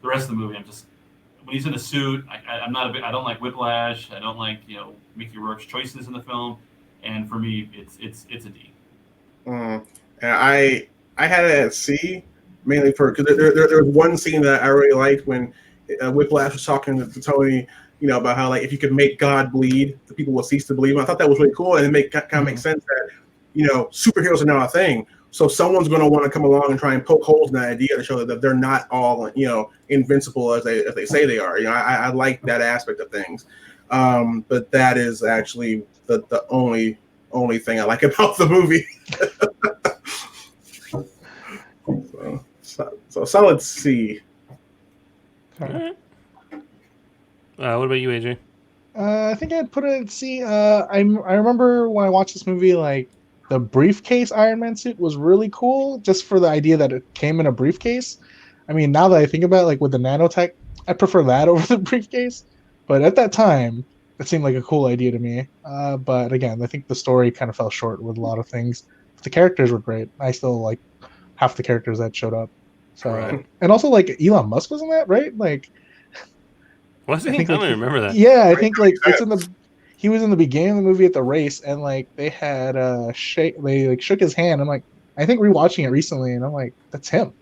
the rest of the movie, I'm just when he's in a suit, I'm not I don't like Whiplash. I don't like Mickey Rourke's choices in the film, and for me, it's a D. And I had it at C, mainly because there was one scene that I really liked when Whiplash was talking to Tony, about how like if you could make God bleed, the people will cease to believe. And I thought that was really cool, and it kind of makes sense that superheroes are now a thing. So someone's going to want to come along and try and poke holes in that idea to show that they're not all invincible as they say they are. I like that aspect of things, but that is actually the only thing I like about the movie. So solid C. Okay. What about you, AJ? I think I'd put it at C. I remember when I watched this movie, like the briefcase Iron Man suit was really cool, just for the idea that it came in a briefcase. I mean, now that I think about it, like with the nanotech, I prefer that over the briefcase. But at that time, it seemed like a cool idea to me. But again, I think the story kind of fell short with a lot of things. The characters were great. I still like half the characters that showed up. So, Right. And also like Elon Musk was in that, right? Like, Was he? I think, don't like, even remember that. yeah, I think like he was in the beginning of the movie at the race, and like they had shook his hand. I'm like, I think rewatching it recently, and I'm like, that's him.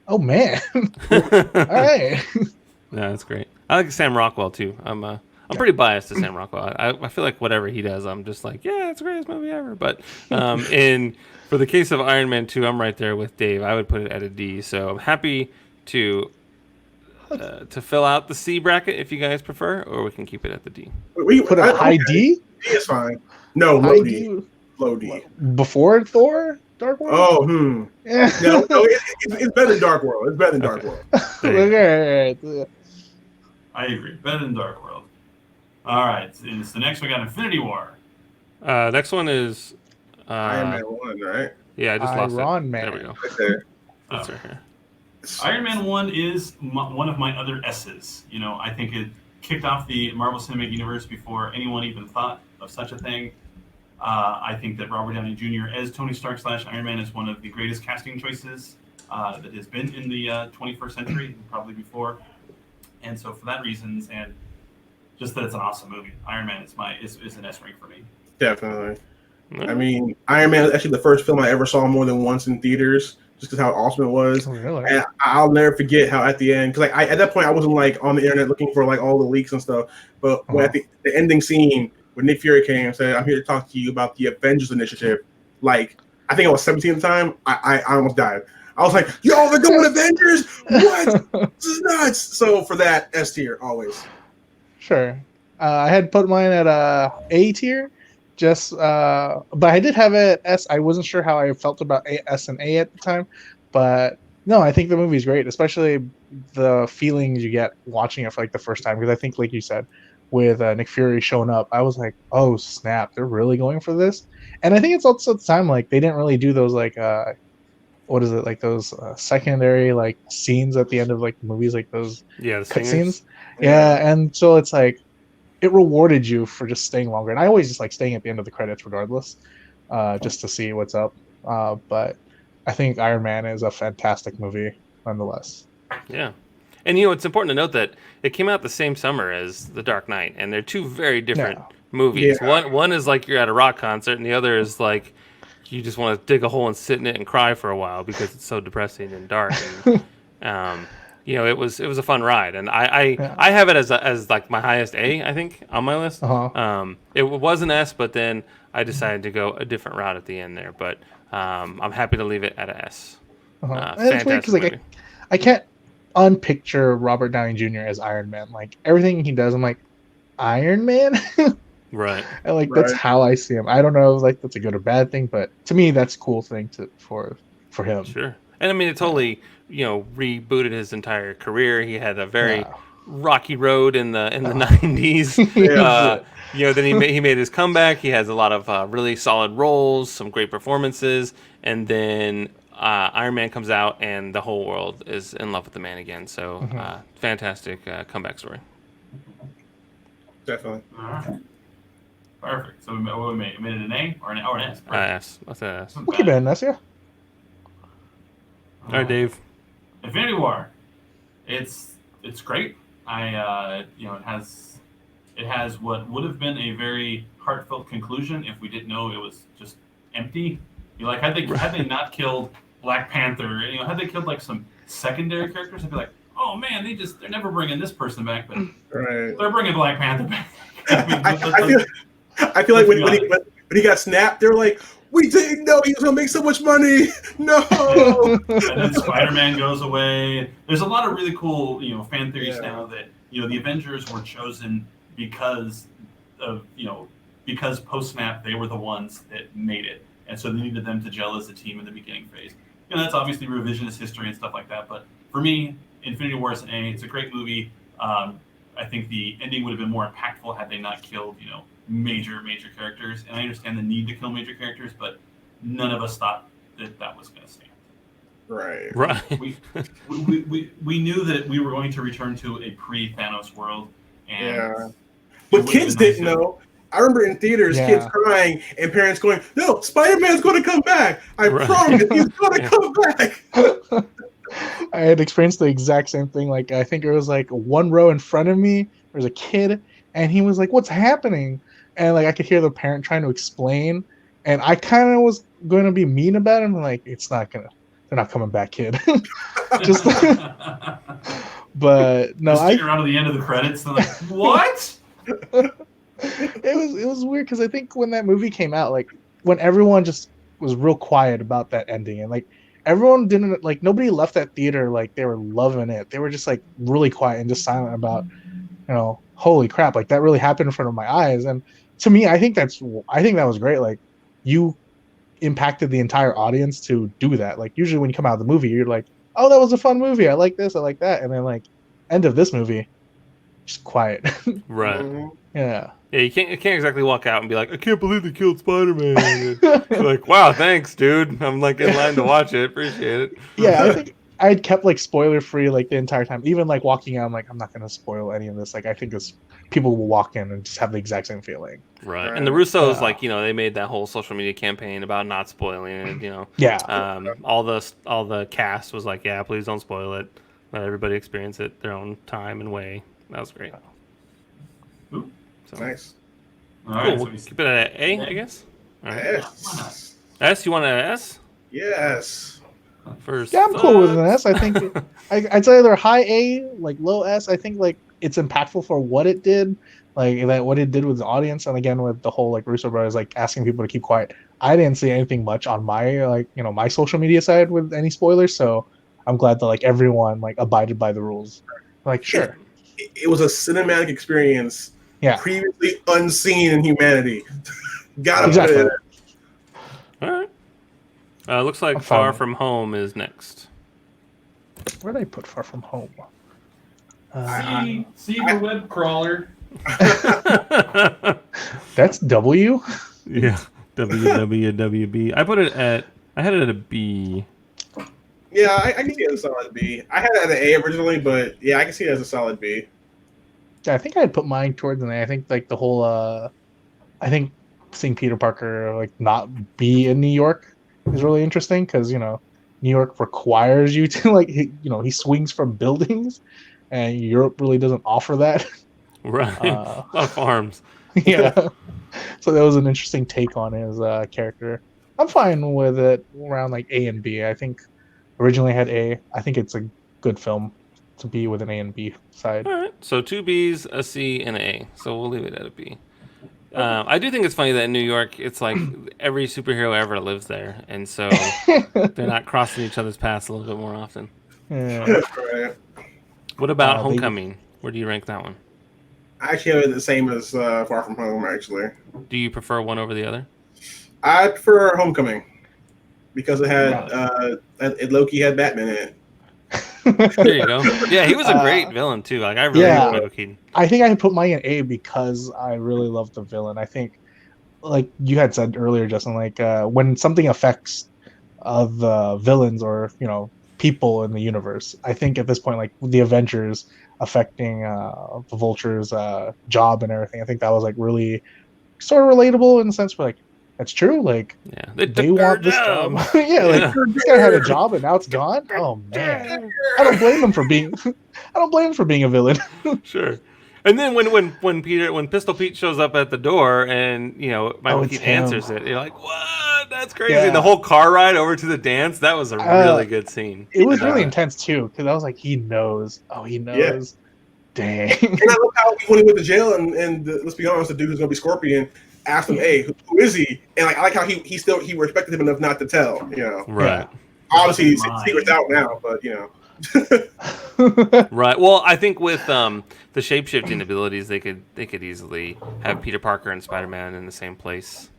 Oh man, all right. Yeah, that's great. I like Sam Rockwell too. I'm pretty biased to Sam Rockwell. I feel like whatever he does, I'm just like, yeah, it's the greatest movie ever. But for the case of Iron Man 2, I'm right there with Dave. I would put it at a D. So I'm happy to fill out the C bracket if you guys prefer, or we can keep it at the D. We put a high D. D is fine. No, low D. Low D. Before Thor, Dark World. Oh, Yeah. No, it's better than Dark World. It's better than Dark World. Okay. I agree. Better than Dark World. All right. So the next we got Infinity War. Next one is Iron Man 1, right? Yeah, I just lost it. Iron Man. There we go. Right there. That's right here. Iron Man 1 is one of my other S's. I think it kicked off the Marvel Cinematic Universe before anyone even thought of such a thing. I think that Robert Downey Jr. as Tony Stark / Iron Man is one of the greatest casting choices that has been in the 21st century, and probably before. And so for that reasons, and just that it's an awesome movie, Iron Man is an S rank for me. Definitely. I mean, Iron Man is actually the first film I ever saw more than once in theaters, just because how awesome it was. Oh, really? And I'll never forget how at the end, because at that point I wasn't like on the internet looking for like all the leaks and stuff, but when at the ending scene when Nick Fury came and said, "I'm here to talk to you about the Avengers initiative," like I think I was 17 at the time, I almost died. I was like, "Yo, they're doing Avengers! What? This is nuts!" So for that, S tier always. Sure. I had put mine at A tier, but I did have it S. I wasn't sure how I felt about S and A at the time, but no, I think the movie's great, especially the feelings you get watching it for like the first time. Because I think, like you said, with Nick Fury showing up, I was like, "Oh snap! They're really going for this." And I think it's also at the time like they didn't really do those like what is it, like those secondary like scenes at the end of like movies, like those Yeah, the cut singers. scenes. Yeah, and so it's like it rewarded you for just staying longer. And I always just like staying at the end of the credits regardless, just to see what's up. But I think Iron Man is a fantastic movie nonetheless. Yeah. And you know, it's important to note that it came out the same summer as The Dark Knight, and they're two very different movies. Yeah. One is like you're at a rock concert, and the other is like you just want to dig a hole and sit in it and cry for a while because it's so depressing and dark. And, you know, it was a fun ride, and I have it as like my highest A, I think, on my list. It was an S, but then I decided to go a different route at the end there. But I'm happy to leave it at a S. And it's weird because like I can't unpicture Robert Downey Jr. as Iron Man. Like everything he does, I'm like, Iron Man. Right. And like that's how I see him. I don't know, like that's a good or bad thing, but to me, that's a cool thing for him. Sure. And I mean, it totally, you know, rebooted his entire career. He had a very rocky road in the 90s. You know, then he made his comeback. He has a lot of really solid roles, some great performances, and then Iron Man comes out, and the whole world is in love with the man again. So, fantastic comeback story. Definitely. All right. Perfect. So we made it an A or an S? S. Let's say S. We keep it in S, yeah. All right, Dave. Infinity War. It's great. You know, it has what would have been a very heartfelt conclusion if we didn't know it was just empty. You know, like had they not killed Black Panther, you know, had they killed like some secondary characters, I'd be like, oh man, they're never bringing this person back, but they're bringing Black Panther back. I mean, I feel like when he got snapped, they're like, we didn't know he was gonna make so much money. No. And then Spider-Man goes away. There's a lot of really cool, you know, fan theories now that, you know, the Avengers were chosen because of, you know, because post-snap they were the ones that made it, and so they needed them to gel as a team in the beginning phase. You know, that's obviously revisionist history and stuff like that. But for me, Infinity War is an A. It's a great movie. I think the ending would have been more impactful had they not killed, you know, major characters. And I understand the need to kill major characters, but none of us thought that was going to stand. Right. We knew that we were going to return to a pre-Thanos world. And but kids didn't know. I remember in theaters, kids crying and parents going, "No, Spider-Man's going to come back. I promise, he's going to come back." I had experienced the exact same thing. Like I think it was like one row in front of me. There was a kid, and he was like, "What's happening?" And like I could hear the parent trying to explain, and I kind of was going to be mean about him. Like they're not coming back, kid. Just, but no, I around to the end of the credits. And like, what? It was weird because I think when that movie came out, like when everyone just was real quiet about that ending, and like everyone didn't, like nobody left that theater like they were loving it. They were just like really quiet and just silent about, you know, holy crap, like that really happened in front of my eyes. And to me, I think that was great. Like you impacted the entire audience to do that. Like usually when you come out of the movie, you're like, oh, that was a fun movie. I like this. I like that. And then like end of this movie, just quiet. Right. Yeah. Yeah, you can't exactly walk out and be like, I can't believe they killed Spider-Man. Like, wow, thanks, dude. I'm like in line to watch it. Appreciate it. Yeah, I think I had kept like spoiler free like the entire time. Even like walking out, I'm like, I'm not gonna spoil any of this. Like I think people will walk in and just have the exact same feeling. Right. And the Russos, like, you know, they made that whole social media campaign about not spoiling it, you know. Yeah. All the cast was like, yeah, please don't spoil it. Let everybody experience it their own time and way. That was great. Ooh. So. Nice. All cool. right, We'll keep it at A, I guess. All right. S. S, you want an S? Yes. First. Yeah, I'm cool with an S. I think I'd say either high A, like low S. I think like it's impactful for what it did, like that what it did with the audience, and again with the whole like Russo brothers like asking people to keep quiet. I didn't see anything much on my like, you know, my social media side with any spoilers, so I'm glad that like everyone like abided by the rules. Like sure. It was a cinematic experience. Yeah. Previously unseen in humanity. Gotta exactly. put it. All right. Looks like Far From Home is next. Where did I put Far From Home? C for web crawler. That's W. Yeah. WWWB. I had it at a B. Yeah, I can see it as a solid B. I had it at an A originally, but yeah, I can see it as a solid B. Yeah, I think I'd put mine towards an A. I think like the whole I think seeing Peter Parker like not be in New York is really interesting because New York requires you to like he swings from buildings, and Europe really doesn't offer that. Right. Uh, A lot of farms. yeah, so that was an interesting take on his character. I'm fine with it around like A and B. I think originally had A. I think it's a good film to be with an A and B side. All right. So 2 Bs, a C, and an A. So we'll leave it at a B. I do think it's funny that in New York, it's like every superhero ever lives there, and so they're not crossing each other's paths a little bit more often. Yeah. Right. What about They- Homecoming? Where do you rank that one? I actually have it the same as Far From Home. Actually, Do you prefer one over the other? I prefer Homecoming because it had it Loki had Batman in it. There you go. Yeah, he was a great villain too. Like I really Yeah. like Michael Keaton. I think I put mine in A because I really love the villain. I think, like you had said earlier, Justin, like when something affects the villains or people in the universe, I think at this point, like the Avengers affecting the Vulture's job and everything, I think that was like really sort of relatable in the sense where like that's true. Like Yeah, they took our want this job. job. Yeah, like this guy had a job and now it's gone. Oh man, I don't blame him for being. I don't blame him for being a villain. Sure. And then when Pistol Pete shows up at the door and Michael it's Keaton him. answers it, you're like, what? That's crazy. Yeah. The whole car ride over to the dance, that was a really good scene. It was really intense too because I was like, he knows. Oh, he knows. Dang. And I love how when he went to jail and let's be honest, the dude who's gonna be Scorpion asked him, "Hey, who is he?" And like I like how he respected him enough not to tell. Right. Obviously, secret's out now, but Right. Well, I think with the shape-shifting abilities, they could easily have Peter Parker and Spider-Man in the same place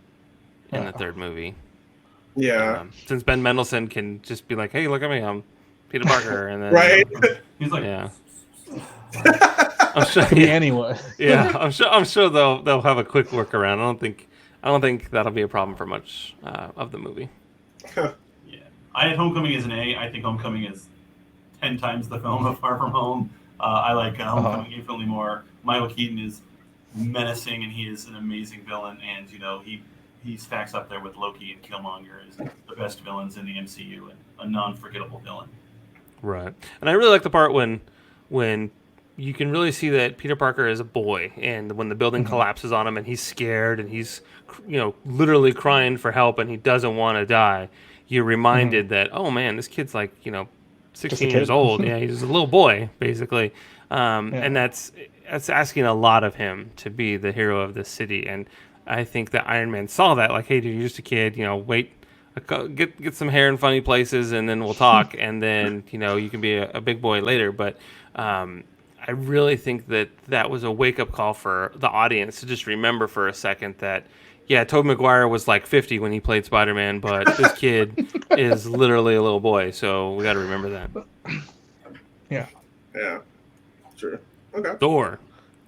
in the third movie. Yeah. Since Ben Mendelsohn can just be like, "Hey, look at me, I'm Peter Parker," and then Right. He's like, yeah. I'm sure. Could be anyone. Yeah, I'm sure they'll have a quick workaround. I don't think that'll be a problem for much of the movie. yeah. I had Homecoming as an A. I think Homecoming is 10 times the film of Far From Home. I like Homecoming infinitely more. Michael Keaton is menacing, and he is an amazing villain. And he stacks up there with Loki and Killmonger as the best villains in the MCU and a non-forgettable villain. Right, and I really like the part when you can really see that Peter Parker is a boy, and when the building collapses on him, and he's scared, and he's literally crying for help, and he doesn't want to die. You're reminded that, oh man, this kid's like 16 years old. Yeah, he's a little boy basically, and that's asking a lot of him to be the hero of this city. And I think that Iron Man saw that, like, hey, dude, you're just a kid. Wait, get some hair in funny places, and then we'll talk, and then you can be a big boy later. But I really think that was a wake-up call for the audience to just remember for a second that, yeah, Tobey Maguire was like 50 when he played Spider-Man, but this kid is literally a little boy, so we got to remember that. Yeah. Yeah. Sure. Okay. Thor,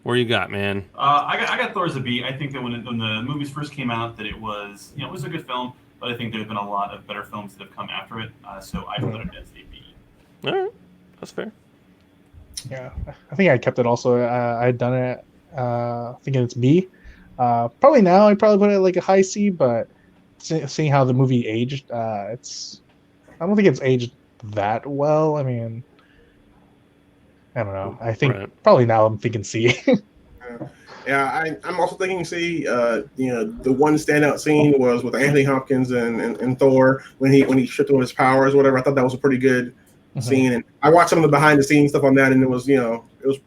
where you got, man? I got Thor as a B. I think that when the movies first came out, that it was it was a good film, but I think there have been a lot of better films that have come after it. So I put it as a B. All right, that's fair. Yeah, I think I kept it also. I had done it thinking it's B. Probably now I'd probably put it like a high C, but seeing how the movie aged, I don't think it's aged that well. I mean, I don't know. I think probably now I'm thinking C. Yeah, I'm also thinking C. The one standout scene was with Anthony Hopkins and Thor when he stripped of his powers or whatever. I thought that was a pretty good scene, and I watched some of the behind the scenes stuff on that, and it was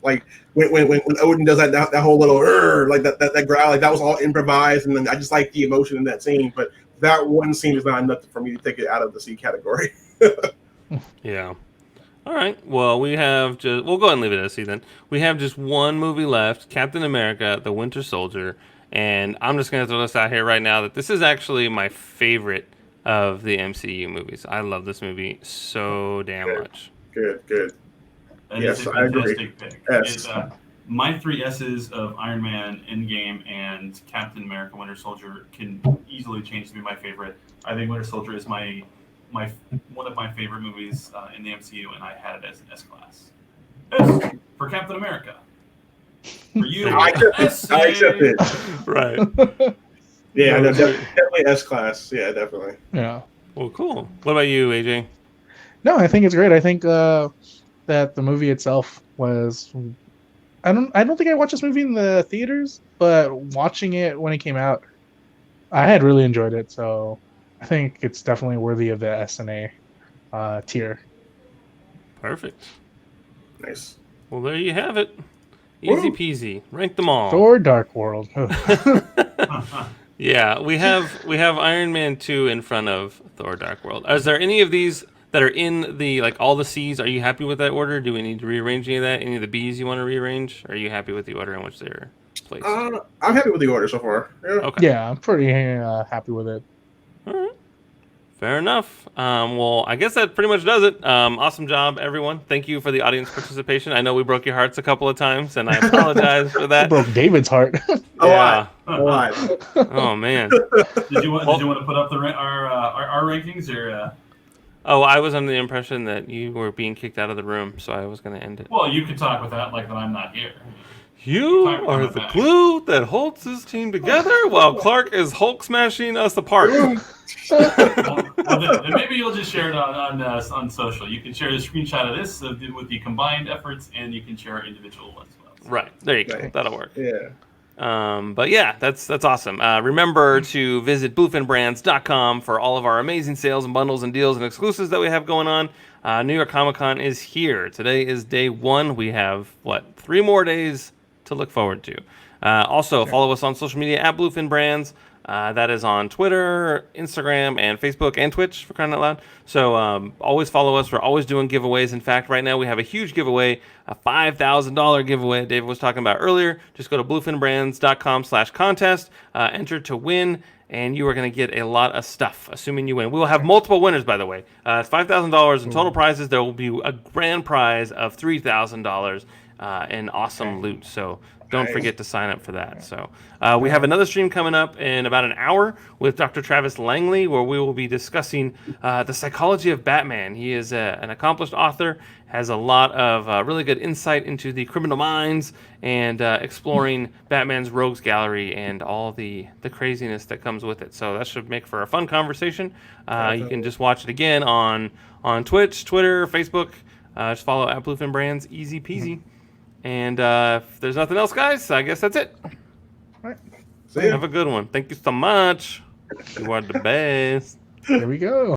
like when Odin does that whole little like that growl, like that was all improvised, and then I just like the emotion in that scene. But that one scene is not enough for me to take it out of the C category. Yeah. All right. Well, we'll go ahead and leave it as C then. We have just one movie left, Captain America: The Winter Soldier, and I'm just gonna throw this out here right now that this is actually my favorite of the MCU movies. I love this movie so damn much. Good. That yes, is a I agree. fantastic pick. Yes. My 3 S's of Iron Man, Endgame, and Captain America: Winter Soldier can easily change to be my favorite. I think Winter Soldier is my one of my favorite movies in the MCU, and I had it as an S class. S for Captain America. For you, I accept it. Right. Yeah, No, definitely S class. Yeah, definitely. Yeah. Well, cool. What about you, AJ? No, I think it's great. I think that the movie itself was. I don't think I watched this movie in the theaters, but watching it when it came out, I had really enjoyed it. So I think it's definitely worthy of the SNA tier. Perfect. Nice. Well, there you have it. Easy peasy. Rank them all. Thor: Dark World. Yeah, we have Iron Man 2 in front of Thor: Dark World. Is there any of these that are in the all the C's? Are you happy with that order? Do we need to rearrange any of that? Any of the B's you want to rearrange? Are you happy with the order in which they're placed? I'm happy with the order so far. Yeah. Okay. Yeah, I'm pretty happy with it. All right. Fair enough. Well, I guess that pretty much does it. Awesome job, everyone. Thank you for the audience participation. I know we broke your hearts a couple of times, and I apologize for that. It broke David's heart. A lot. Oh man. Did you want to put up our rankings or? Oh, I was under the impression that you were being kicked out of the room, so I was going to end it. Well, you could talk with that like that I'm not here. You are the glue that holds this team together while Clark is Hulk smashing us apart. Well, then maybe you'll just share it on social. You can share the screenshot of this with the combined efforts, and you can share our individual ones as well. Right. There you go. Right. That'll work. Yeah. But yeah, that's awesome. Remember to visit bluefinbrands.com for all of our amazing sales and bundles and deals and exclusives that we have going on. New York Comic Con is here. Today is day 1. We have 3 more days to look forward to. Also, follow us on social media at BluefinBrands. That is on Twitter, Instagram, and Facebook, and Twitch, for crying out loud. So always follow us. We're always doing giveaways. In fact, right now we have a huge giveaway, a $5,000 giveaway David was talking about earlier. Just go to bluefinbrands.com/contest, enter to win, and you are going to get a lot of stuff, assuming you win. We will have multiple winners, by the way. It's $5,000 in total prizes. There will be a grand prize of $3,000 in awesome loot. So don't forget to sign up for that. So we have another stream coming up in about an hour with Dr. Travis Langley, where we will be discussing the psychology of Batman. He is an accomplished author, has a lot of really good insight into the criminal minds and exploring Batman's rogues gallery and all the craziness that comes with it. So that should make for a fun conversation. You can just watch it again on Twitch, Twitter, Facebook. Just follow at BluefinBrands, easy peasy. And if there's nothing else, guys, I guess that's it. All right. Have a good one. Thank you so much. You are the best. There we go.